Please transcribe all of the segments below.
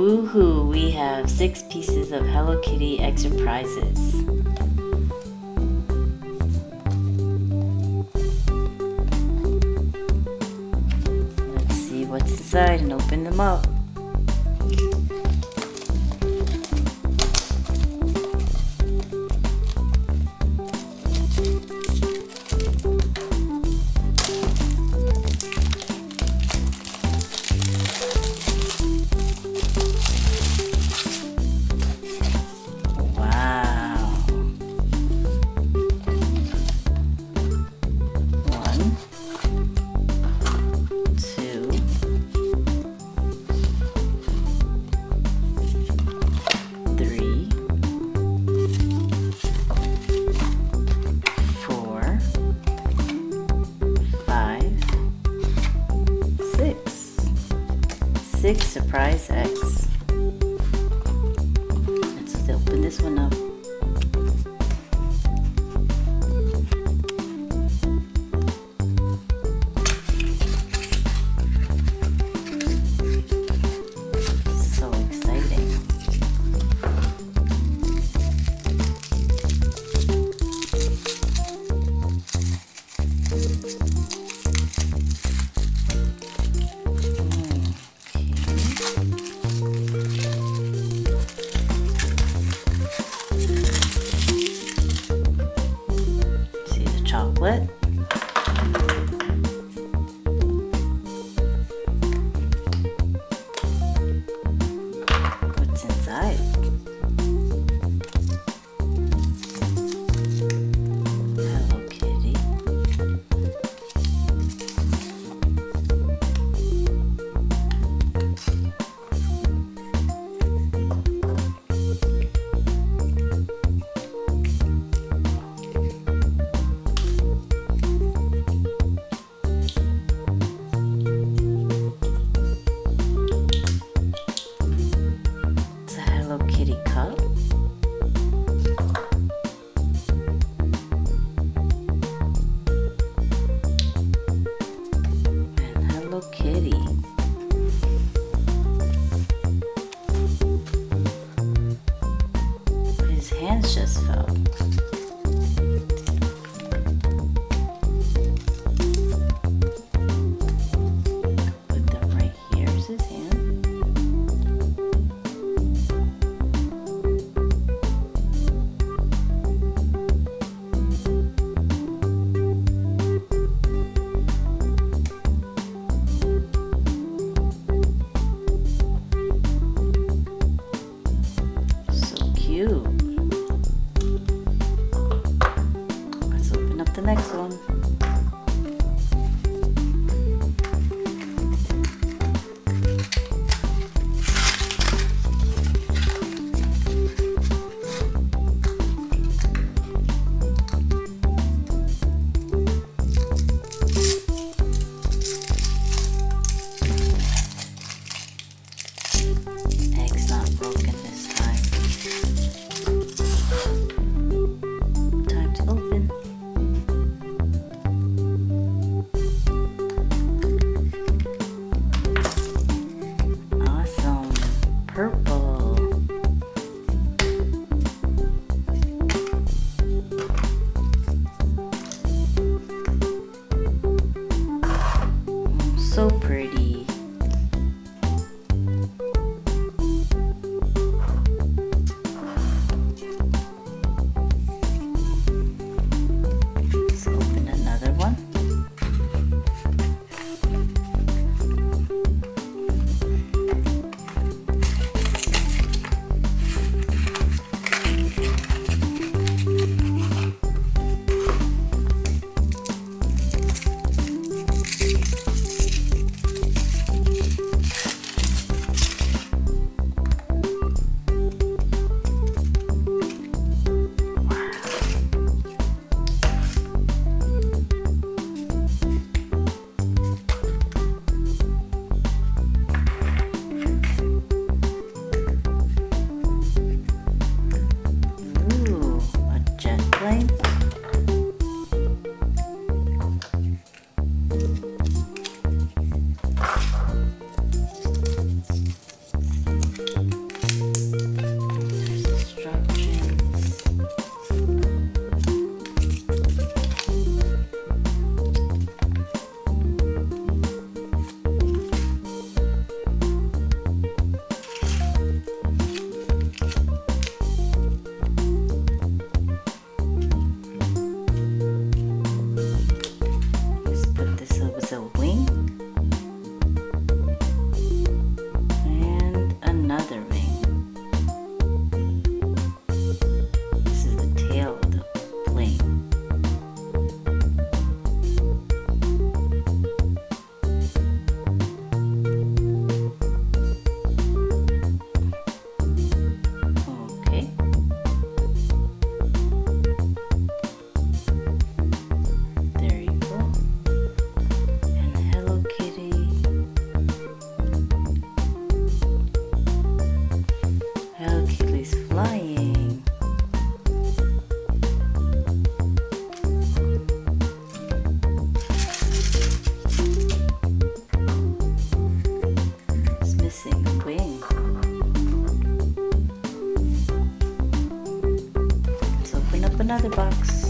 Woohoo! We have 6 pieces of Hello Kitty Egg Surprises. Let's see what's inside and open them up. Six surprise eggs. Let's open this one up. So exciting. wing. Let's open up another box.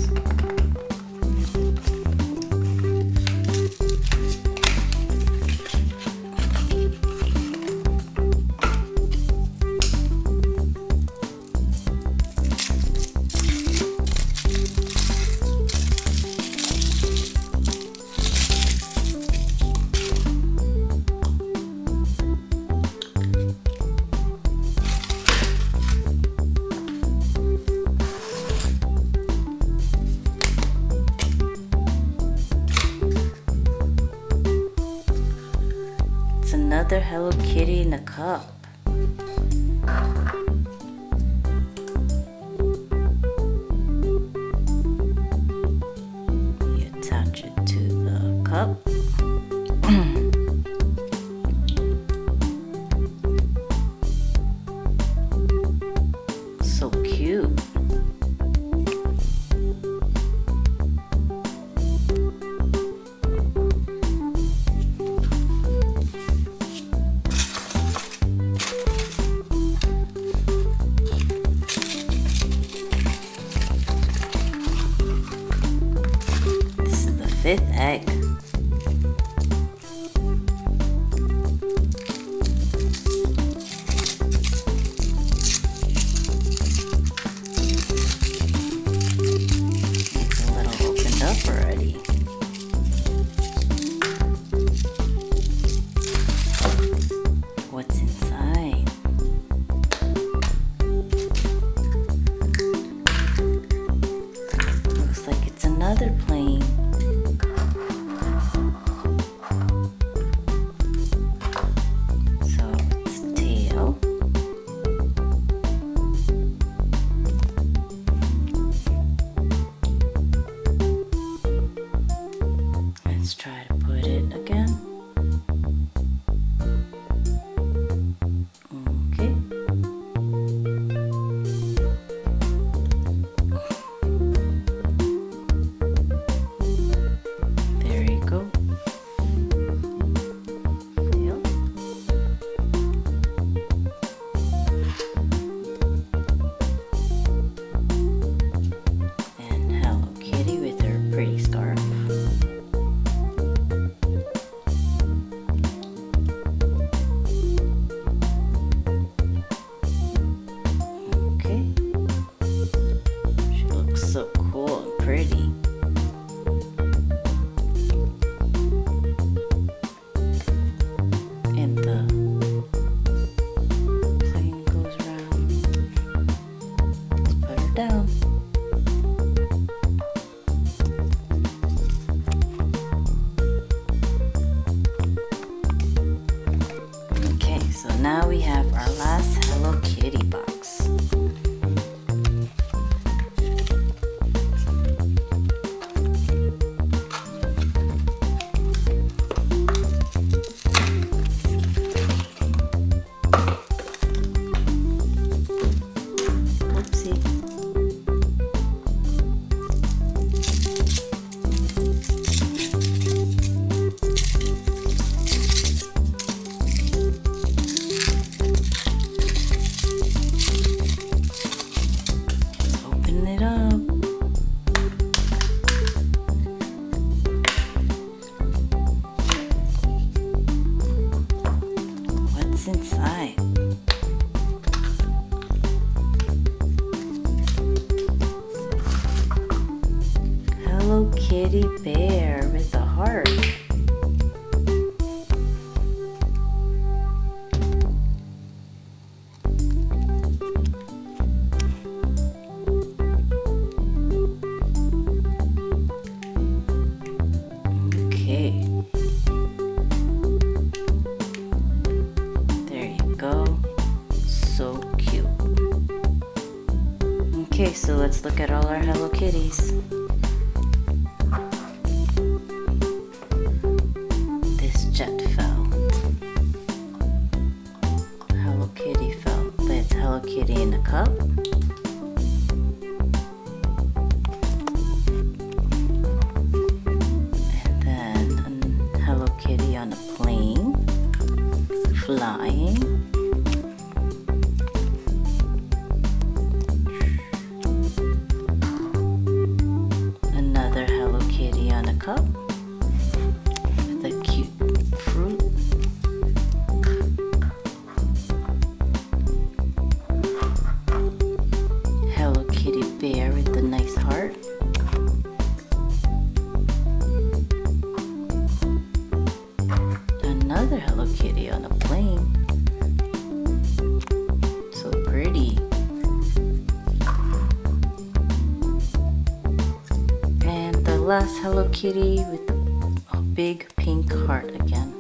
Another Hello Kitty in a cup. You attach it to the cup. So cute. Fifth egg. It's a little opened up already. What's inside? Looks like it's another plane. Let's try to put it again. Okay. There you go. Tail. And Hello Kitty with her pretty scarf. So cool and pretty. And the plane goes around. Let's put her down. Okay, so now we have our last Hello Kitty box. What's inside? Hello Kitty bear with a heart. Okay. So cute. Okay, so let's look at all our Hello Kitties. This jet fell. Hello Kitty fell. That's Hello Kitty in a cup. And then Hello Kitty on a plane, flying. last Hello Kitty with a big pink heart again.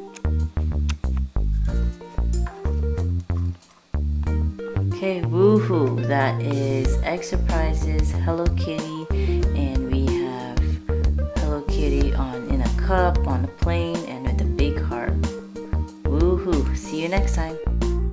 Okay, woohoo! That is Egg Surprises Hello Kitty, and we have Hello Kitty in a cup, on a plane, and with a big heart. Woohoo! See you next time.